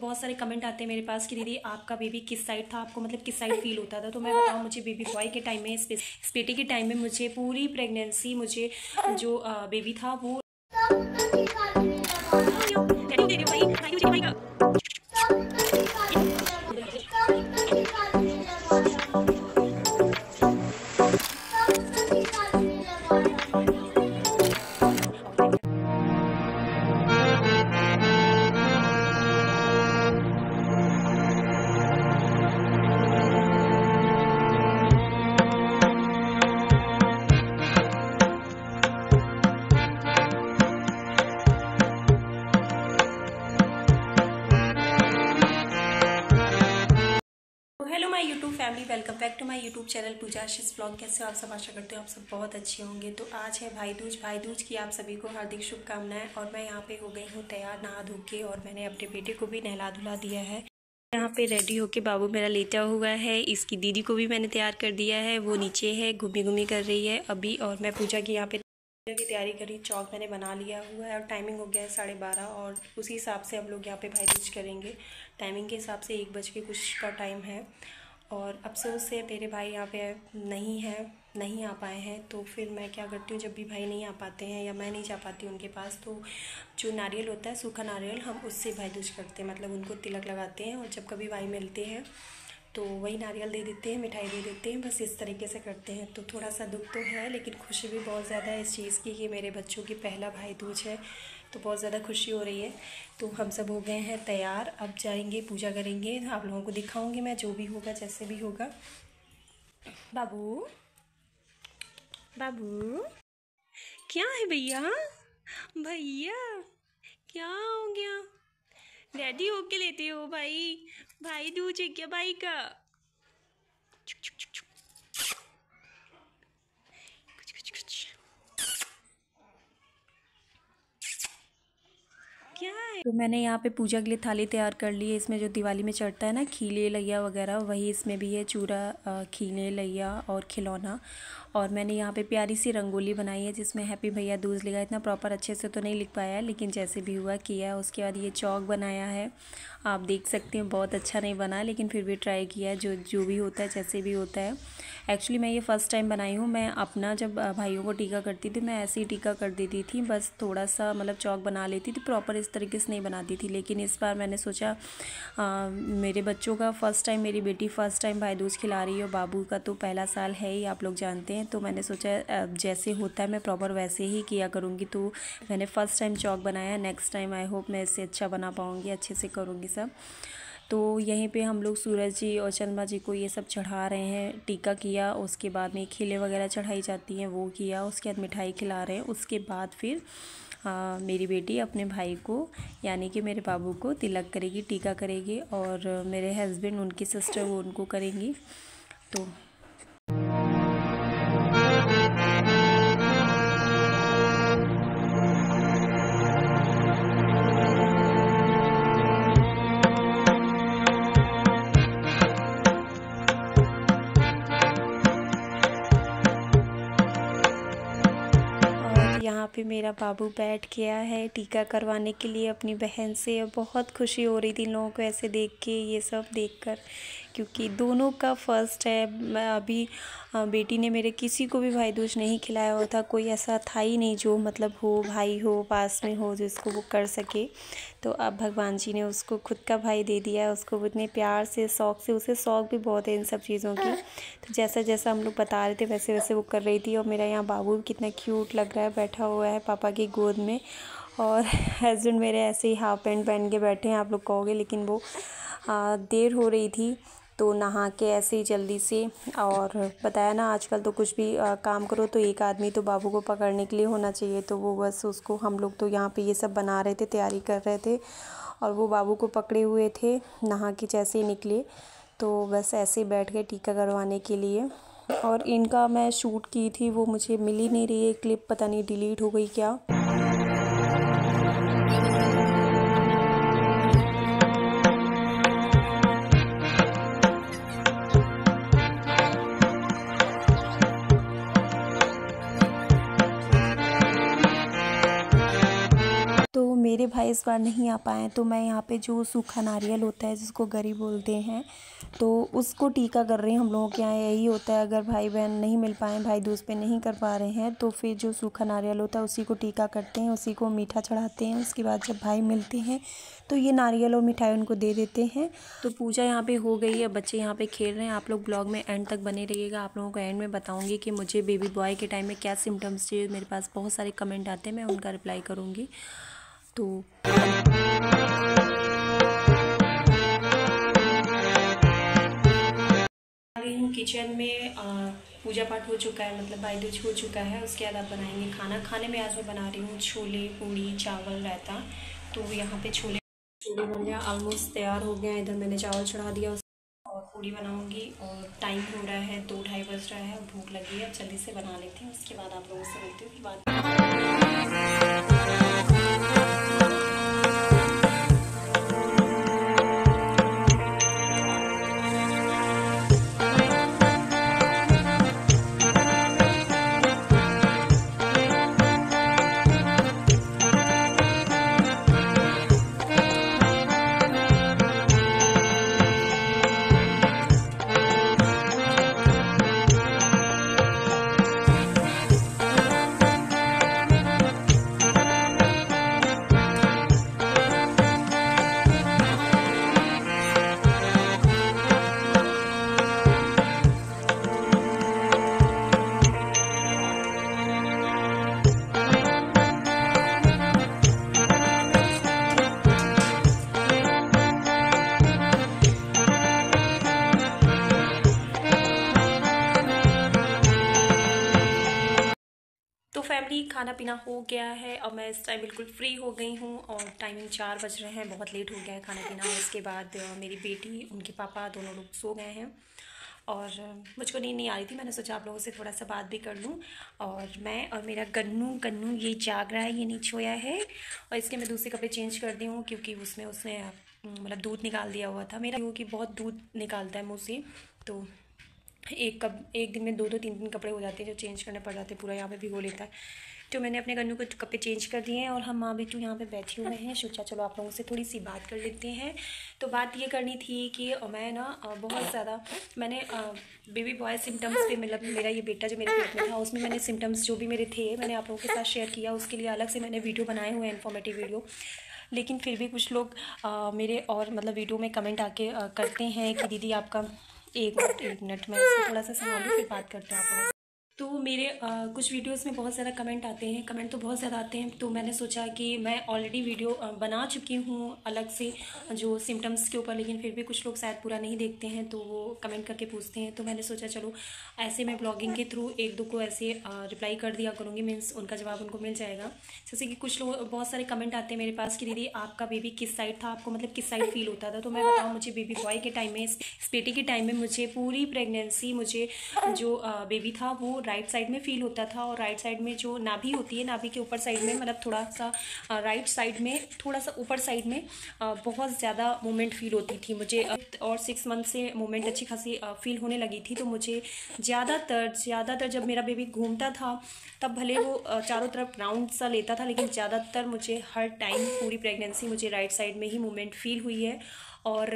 बहुत सारे कमेंट आते हैं मेरे पास कि दीदी आपका बेबी किस साइड था, आपको मतलब किस साइड फील होता था। तो मैं बताऊँ, मुझे बेबी बॉय के टाइम में, इस बेटे के टाइम में मुझे पूरी प्रेगनेंसी, मुझे जो बेबी था वो hello my YouTube family, welcome back to my YouTube channel Pooja Ashish blog. कैसे हो आप सब? आशा करते हो आप सब बहुत अच्छे होंगे। तो आज है भाई दूज की आप सभी को हार्दिक शुभकामनाएं। और मैं यहाँ पे हो गई हूँ तैयार नहा धो के, और मैंने अपने बेटे को भी नहला धुला दिया है। यहाँ पे रेडी होके बाबू मेरा लेटा हुआ है। इसकी दीदी को भी मैंने तैयार कर दिया है, वो नीचे है, घूमी घूमी कर रही है अभी। और मैं पूजा की यहाँ पे की तैयारी करी। चौक मैंने बना लिया हुआ है और टाइमिंग हो गया है 12:30, और उसी हिसाब से हम लोग यहाँ पे भाई दूज करेंगे। टाइमिंग के हिसाब से 1 बज के कुछ का टाइम है। और अफसोस से मेरे भाई यहाँ पे नहीं आ पाए हैं। तो फिर मैं क्या करती हूँ, जब भी भाई नहीं आ पाते हैं या मैं नहीं जा पाती उनके पास, तो जो नारियल होता है, सूखा नारियल, हम उससे भाई दूज करते हैं, मतलब उनको तिलक लगाते हैं। और जब कभी भाई मिलते हैं तो वही नारियल दे देते हैं, मिठाई दे देते हैं, बस इस तरीके से करते हैं। तो थोड़ा सा दुख तो है, लेकिन खुशी भी बहुत ज़्यादा है इस चीज़ की कि मेरे बच्चों की पहला भाई दूज है। तो बहुत ज़्यादा खुशी हो रही है। तो हम सब हो गए हैं तैयार, अब जाएंगे पूजा करेंगे। आप लोगों को दिखाऊंगी मैं, जो भी होगा जैसे भी होगा। बाबू बाबू क्या है भैया? भैया क्या हो गया? डैडी होके लेते हो भाई? भाई दूज है क्या भाई का? क्या है? तो मैंने यहाँ पे पूजा के लिए थाली तैयार कर ली है। इसमें जो दिवाली में चढ़ता है ना, खीले लैया वगैरह, वही इसमें भी है, चूरा, खीले लैया और खिलौना। और मैंने यहाँ पे प्यारी सी रंगोली बनाई है जिसमें हैप्पी भैया दूज लिखा है। इतना प्रॉपर अच्छे से तो नहीं लिख पाया है, लेकिन जैसे भी हुआ किया। उसके बाद ये चौक बनाया है, आप देख सकते हैं। बहुत अच्छा नहीं बना, लेकिन फिर भी ट्राई किया, जो भी होता है जैसे भी होता है। एक्चुअली मैं ये फ़र्स्ट टाइम बनाई हूँ। मैं अपना जब भाइयों को टीका करती थी, मैं ऐसे ही टीका कर देती थी, बस थोड़ा सा मतलब चौक बना लेती थी, प्रॉपर इस तरीके से नहीं बनाती थी। लेकिन इस बार मैंने सोचा मेरे बच्चों का फ़र्स्ट टाइम, मेरी बेटी फ़र्स्ट टाइम भाई दूज खिला रही है, और बाबू का तो पहला साल है ही, आप लोग जानते हैं। तो मैंने सोचा जैसे होता है मैं प्रॉपर वैसे ही किया करूँगी। तो मैंने फ़र्स्ट टाइम चौक बनाया। नेक्स्ट टाइम आई होप मैं इससे अच्छा बना पाऊँगी, अच्छे से करूँगी सब। तो यहीं पे हम लोग सूरज जी और चंद्रमा जी को ये सब चढ़ा रहे हैं। टीका किया, उसके बाद में खीले वगैरह चढ़ाई जाती हैं, वो किया। उसके बाद मिठाई खिला रहे हैं। उसके बाद फिर मेरी बेटी अपने भाई को, यानी कि मेरे बाबू को तिलक करेगी, टीका करेगी। और मेरे हस्बैंड, उनकी सिस्टर, वो उनको करेंगी। तो यहाँ पे मेरा बाबू बैठ गया है टीका करवाने के लिए अपनी बहन से। और बहुत खुशी हो रही थी इन लोगों को ऐसे देख के, ये सब देखकर, क्योंकि दोनों का फर्स्ट है। मैं अभी बेटी ने मेरे किसी को भी भाई दूज नहीं खिलाया हुआ था। कोई ऐसा था ही नहीं जो मतलब हो, भाई हो पास में हो जिसको वो कर सके। तो अब भगवान जी ने उसको खुद का भाई दे दिया है। उसको इतने प्यार से, शौक़ से, उसे शौक़ भी बहुत है इन सब चीज़ों की। तो जैसा जैसा हम लोग बता रहे थे वैसे वैसे वो कर रही थी। और मेरा यहाँ बाबू कितना क्यूट लग रहा है, बैठा हुआ है पापा की गोद में। और हस्बैंड मेरे ऐसे ही हाफ पैंट पहन के बैठे हैं, आप लोग कहोगे, लेकिन वो देर हो रही थी तो नहा के ऐसे ही जल्दी से। और बताया ना, आजकल तो कुछ भी काम करो तो एक आदमी तो बाबू को पकड़ने के लिए होना चाहिए। तो वो बस उसको, हम लोग तो यहाँ पे ये सब बना रहे थे, तैयारी कर रहे थे, और वो बाबू को पकड़े हुए थे। नहा के जैसे ही निकले तो बस ऐसे ही बैठ गए टीका करवाने के लिए। और इनका मैं शूट की थी, वो मुझे मिल ही नहीं रही है क्लिप, पता नहीं डिलीट हो गई क्या। मेरे भाई इस बार नहीं आ पाए, तो मैं यहाँ पे जो सूखा नारियल होता है जिसको गरी बोलते हैं, तो उसको टीका कर रही हूँ। हम लोगों के यहाँ यही होता है, अगर भाई बहन नहीं मिल पाए, भाई दूज पे नहीं कर पा रहे हैं, तो फिर जो सूखा नारियल होता है उसी को टीका करते हैं, उसी को मीठा चढ़ाते हैं। उसके बाद जब भाई मिलते हैं तो ये नारियल और मिठाई उनको दे देते हैं। तो पूजा यहाँ पे हो गई है, बच्चे यहाँ पे खेल रहे हैं। आप लोग ब्लॉग में एंड तक बने रहिएगा। आप लोगों को एंड में बताऊंगी कि मुझे बेबी बॉय के टाइम में क्या सिम्टम्स थे। मेरे पास बहुत सारे कमेंट आते हैं, मैं उनका रिप्लाई करूँगी। तो रही हूँ किचन में। पूजा पाठ हो चुका है, मतलब भाई दूज हो चुका है। उसके बाद आप बनाएंगे खाना। खाने में आज मैं बना रही हूँ छोले, पूड़ी, चावल, रायता। तो यहाँ पे छोले बन गया, ऑलमोस्ट तैयार हो गया। इधर मैंने चावल चढ़ा दिया और पूड़ी बनाऊंगी। और टाइम हो रहा है 2-2:30 बज रहा है, भूख लगी है, जल्दी से बना लेती हूँ। उसके बाद आप लोगों से मिलती हूँ। तो फैमिली, खाना पीना हो गया है। अब मैं इस टाइम बिल्कुल फ्री हो गई हूँ और टाइमिंग 4 बज रहे हैं। बहुत लेट हो गया है खाना पीना। और उसके बाद मेरी बेटी, उनके पापा, दोनों लोग सो गए हैं और मुझको नींद नहीं आ रही थी। मैंने सोचा आप लोगों से थोड़ा सा बात भी कर लूँ। और मैं और मेरा गन्नू ये जाग रहा है, ये नहीं सोया है। और इसके मैं दूसरे कपड़े चेंज कर दी हूँ क्योंकि उसने मतलब दूध निकाल दिया हुआ था मेरा, क्योंकि बहुत दूध निकालता है मुँह से। तो एक दिन में 2-3 कपड़े हो जाते हैं जो चेंज करने पड़ जाते हैं, पूरा यहाँ पे भिगो लेता है। तो मैंने अपने गन्नू को कपड़े चेंज कर दिए हैं और हम माँ बेटू यहाँ पे बैठे हुए हैं। सोचा चलो आप लोगों से थोड़ी सी बात कर लेते हैं। तो बात ये करनी थी कि मैं ना बहुत ज़्यादा मैंने बेबी बॉय सिम्टम्स पे, मतलब मेरा ये बेटा जो मेरे पेट में था उसमें मैंने सिम्टम्स जो भी मेरे थे मैंने आप लोगों के साथ शेयर किया। उसके लिए अलग से मैंने वीडियो बनाए हुए हैं, इन्फॉर्मेटिव वीडियो। लेकिन फिर भी कुछ लोग मेरे और मतलब वीडियो में कमेंट आके करते हैं कि दीदी आपका एक मिनट मैं इसको थोड़ा सा संभालूँ, फिर बात करते हैं आप लोगों से। तो मेरे कुछ वीडियोस में बहुत ज़्यादा कमेंट आते हैं, कमेंट तो बहुत ज़्यादा आते हैं। तो मैंने सोचा कि मैं ऑलरेडी वीडियो बना चुकी हूँ अलग से जो सिम्टम्स के ऊपर, लेकिन फिर भी कुछ लोग शायद पूरा नहीं देखते हैं तो वो कमेंट करके पूछते हैं। तो मैंने सोचा चलो ऐसे मैं ब्लॉगिंग के थ्रू 1-2 को ऐसे रिप्लाई कर दिया करूँगी, मीन्स उनका जवाब उनको मिल जाएगा। जैसे कि कुछ लोग, बहुत सारे कमेंट आते हैं मेरे पास कि दीदी आपका बेबी किस साइड था, आपको मतलब किस साइड फील होता था। तो मैं बताऊँ, मुझे बेबी बॉय के टाइम में, इस बेटी के टाइम में मुझे पूरी प्रेगनेंसी मुझे जो बेबी था वो राइट साइड में फील होता था। और राइट साइड में जो नाभि होती है, नाभि के ऊपर साइड में, मतलब थोड़ा सा राइट साइड में, थोड़ा सा ऊपर साइड में बहुत ज़्यादा मूवमेंट फील होती थी मुझे। और 6 मंथ से मूवमेंट अच्छी खासी फील होने लगी थी। तो मुझे ज़्यादातर जब मेरा बेबी घूमता था तब भले वो चारों तरफ राउंड सा लेता था, लेकिन ज़्यादातर मुझे हर टाइम पूरी प्रेगनेंसी मुझे राइट साइड में ही मूवमेंट फील हुई है। और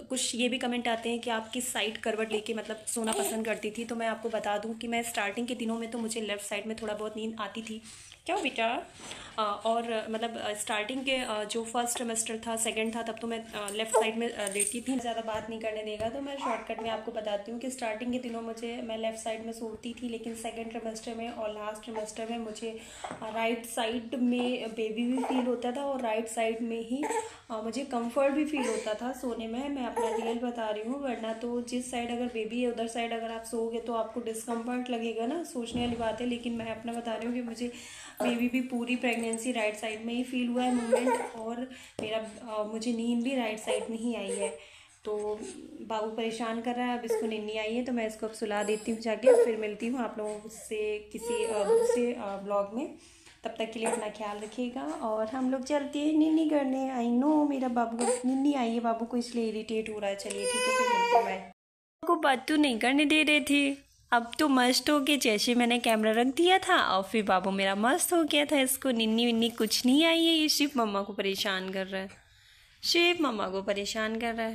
कुछ ये भी कमेंट आते हैं कि आप किस साइड करवट लेके मतलब सोना पसंद करती थी। तो मैं आपको बता दूं कि मैं स्टार्टिंग के दिनों में तो मुझे लेफ़्ट साइड में थोड़ा बहुत नींद आती थी। क्या बेटा? और मतलब स्टार्टिंग के जो फर्स्ट सेमेस्टर था, सेकंड था, तब तो मैं लेफ़्ट साइड में लेटी थी। ज़्यादा बात नहीं करने देगा तो मैं शॉर्टकट में आपको बताती हूँ कि स्टार्टिंग के दिनों मैं लेफ़्ट साइड में सोती थी, लेकिन सेकंड ट्रिमेस्टर में और लास्ट ट्रिमेस्टर में मुझे राइट साइड में बेबी भी फील होता था और राइट साइड में ही मुझे कंफर्ट भी फील होता था सोने में। मैं अपना रियल बता रही हूँ, वरना तो जिस साइड अगर बेबी है उधर साइड अगर आप सोओगे तो आपको डिस्कम्फर्ट लगेगा ना, सोचने वाली बात है। लेकिन मैं अपना बता रही हूँ कि मुझे बेबी भी पूरी प्रेगनेंसी राइट साइड में ही फील हुआ है मूवमेंट, और मेरा मुझे नींद भी राइट साइड में ही आई है। तो बाबू परेशान कर रहा है, अब इसको नींद नहीं आई है तो मैं इसको अब सुला देती हूँ जाके, फिर मिलती हूँ आप लोगों से किसी दूसरे ब्लॉग में। तब तक के लिए अपना ख्याल रखिएगा और हम लोग चलते हैं नीनी करने। आई नो मेरा बाबू नीनी आई है, बाबू को इसलिए इरिटेट हो रहा है। चलिए ठीक है, फिर मिलते हैं। मैं आपको बात तो नहीं करने दे रहे थे, अब तो मस्त हो के जैसे मैंने कैमरा रख दिया था और फिर बाबू मेरा मस्त हो गया था। इसको निन्नी विन्नी कुछ नहीं आई है, ये सिर्फ मम्मा को परेशान कर रहा है, सिर्फ मम्मा को परेशान कर रहा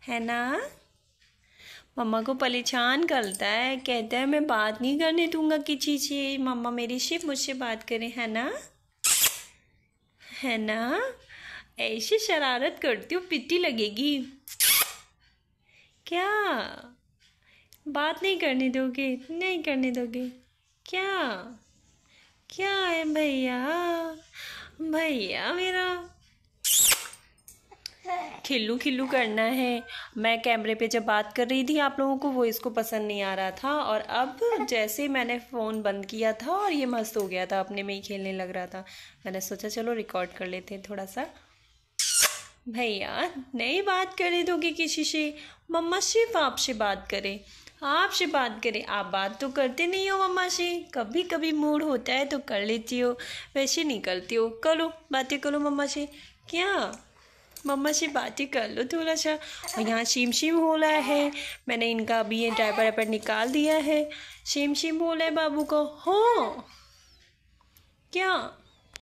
है ना। मम्मा को परेशान करता है, कहता है मैं बात नहीं करने दूंगा किसी से, मम्मा मेरी सिर्फ मुझसे बात करें, है ना, है ना। ऐसी शरारत करती हो पिट्टी लगेगी। क्या बात नहीं करने दोगे, नहीं करने दोगे क्या? क्या है भैया, भैया मेरा खिल्लू खिल्लू करना है। मैं कैमरे पे जब बात कर रही थी आप लोगों को, वो इसको पसंद नहीं आ रहा था, और अब जैसे मैंने फ़ोन बंद किया था और ये मस्त हो गया था, अपने में ही खेलने लग रहा था। मैंने सोचा चलो रिकॉर्ड कर लेते हैं थोड़ा सा। भैया नहीं बात करे दोगे किसी से, मम्मा सिर्फ आपसे बात करे, आपसे बात करे। आप बात तो करते नहीं हो मम्मा से, कभी कभी मूड होता है तो कर लेती हो, वैसे नहीं करती हो। करो बातें करो मम्मा से, क्या मम्मा से बातें कर लो थोड़ा सा। और यहाँ शिम शिम हो रहा है, मैंने इनका अभी ये डायपर वाइपर निकाल दिया है। शिम शिम हो रहा है बाबू को, हो क्या?